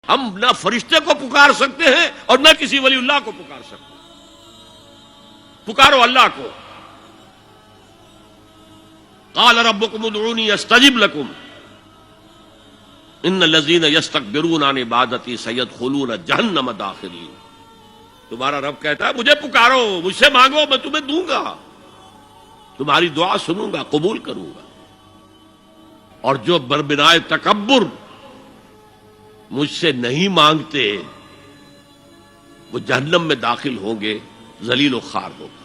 ہم نہ فرشتے کو پکار سکتے ہیں اور نہ کسی ولی اللہ کو پکار سکتے ہیں۔ پکارو اللہ کو۔ قال ربکم ادعونی استجب لکم ان الذین یستکبرون عن عبادتی سیدخلون جہنم داخرین۔ تمہارا رب کہتا ہے مجھے پکارو، مجھ سے مانگو، میں تمہیں دوں گا، تمہاری دعا سنوں گا، قبول کروں گا۔ اور جو بربنائے تکبر مجھ سے نہیں مانگتے وہ جہنم میں داخل ہوں گے، ذلیل و خوار ہو گے۔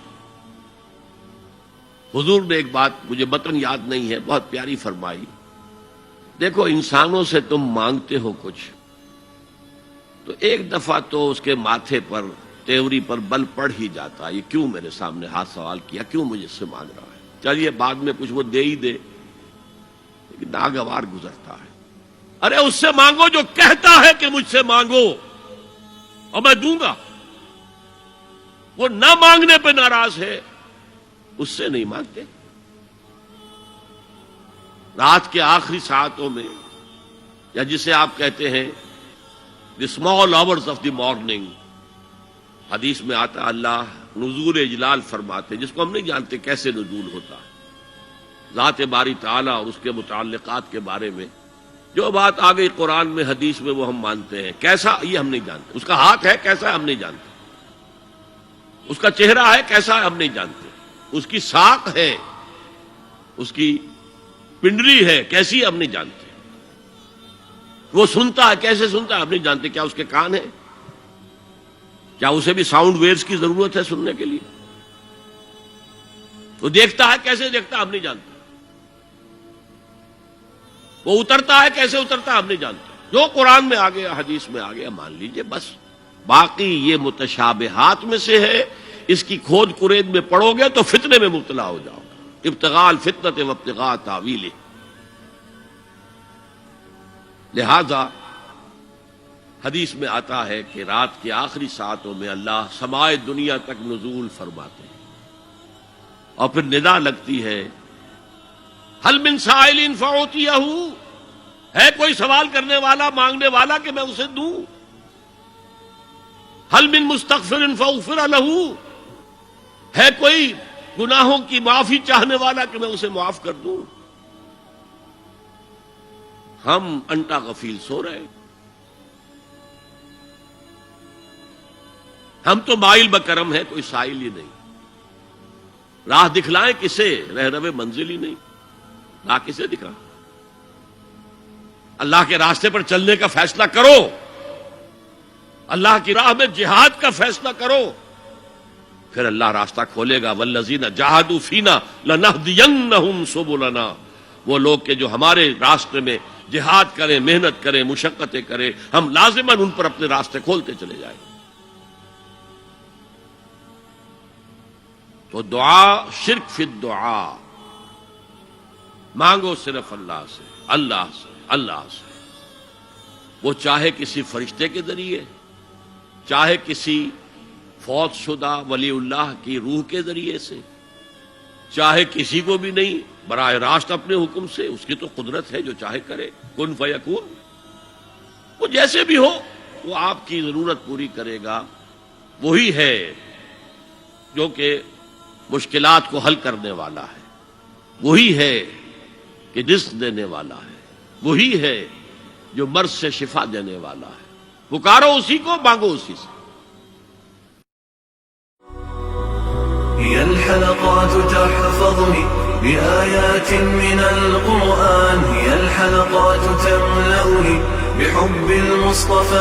حضور نے ایک بات مجھے متن یاد نہیں ہے، بہت پیاری فرمائی۔ دیکھو انسانوں سے تم مانگتے ہو کچھ تو ایک دفعہ تو اس کے ماتھے پر، تیوری پر بل پڑ ہی جاتا ہے، یہ کیوں میرے سامنے ہاتھ سوال کیا، کیوں مجھے اس سے مانگ رہا ہے، چلیے بعد میں کچھ وہ دے ہی دے، لیکن ناگوار گزرتا ہے۔ ارے اس سے مانگو جو کہتا ہے کہ مجھ سے مانگو اور میں دوں گا، وہ نہ مانگنے پہ ناراض ہے، اس سے نہیں مانگتے۔ رات کے آخری ساعتوں میں، یا جسے آپ کہتے ہیں the small hours of the morning, حدیث میں آتا اللہ نزول اجلال فرماتے، جس کو ہم نہیں جانتے کیسے نزول ہوتا ہے، ذات باری تعالیٰ اور اس کے متعلقات کے بارے میں جو بات آ گئی قرآن میں حدیث میں وہ ہم مانتے ہیں، کیسا یہ ہم نہیں جانتے، اس کا ہاتھ ہے کیسا ہے ہم نہیں جانتے، اس کا چہرہ ہے کیسا ہے ہم نہیں جانتے، اس کی ساق ہے، اس کی پنڈلی ہے کیسی ہم نہیں جانتے، وہ سنتا ہے کیسے سنتا ہے ہم نہیں جانتے، کیا اس کے کان ہیں، کیا اسے بھی ساؤنڈ ویوز کی ضرورت ہے سننے کے لیے، وہ دیکھتا ہے کیسے دیکھتا ہے ہم نہیں جانتے، وہ اترتا ہے کیسے اترتا ہے ہم نہیں جانتے، جو قرآن میں آ گیا حدیث میں آ گیا مان لیجئے بس۔ باقی یہ متشابہات میں سے ہے، اس کی کھود کرید میں پڑو گے تو فتنے میں مبتلا ہو جاؤ گے، ابتغاء الفتنۃ وابتغاء تاویلہ۔ لہذا حدیث میں آتا ہے کہ رات کے آخری ساعتوں میں اللہ سمائے دنیا تک نزول فرماتے ہیں، اور پھر ندا لگتی ہے حل من سائل فاعطیہ، ہے کوئی سوال کرنے والا مانگنے والا کہ میں اسے دوں، حل من مستغفر فاغفر لہ، ہے کوئی گناہوں کی معافی چاہنے والا کہ میں اسے معاف کر دوں۔ ہم انٹا غفیل سو رہے، ہم تو مائل بکرم ہے، کوئی سائل ہی نہیں، راہ دکھلائیں کسے، رہنم منزل ہی نہیں، راہ کسے دکھا، اللہ کے راستے پر چلنے کا فیصلہ کرو، اللہ کی راہ میں جہاد کا فیصلہ کرو، پھر اللہ راستہ کھولے گا۔ والذین جاہدوا فینا لنہدینہم سبلنا، وہ لوگ کہ جو ہمارے راستے میں جہاد کریں، محنت کریں، مشقتیں کریں، ہم لازماً ان پر اپنے راستے کھولتے چلے جائیں۔ تو دعا شرک فی الدعا، مانگو صرف اللہ سے، اللہ سے، اللہ سے، وہ چاہے کسی فرشتے کے ذریعے، چاہے کسی فوت شدہ ولی اللہ کی روح کے ذریعے سے، چاہے کسی کو بھی نہیں، براہ راست اپنے حکم سے، اس کی تو قدرت ہے جو چاہے کرے، کن فیکون، وہ جیسے بھی ہو وہ آپ کی ضرورت پوری کرے گا۔ وہی ہے جو کہ مشکلات کو حل کرنے والا ہے، وہی ہے کہ رزق دینے والا ہے، وہی ہے جو مرض سے شفا دینے والا ہے۔ پکارو اسی کو، مانگو اسی سے۔ هي الحلقات تحفظني بآيات من القرآن، هي الحلقات تملأني بحب المصطفى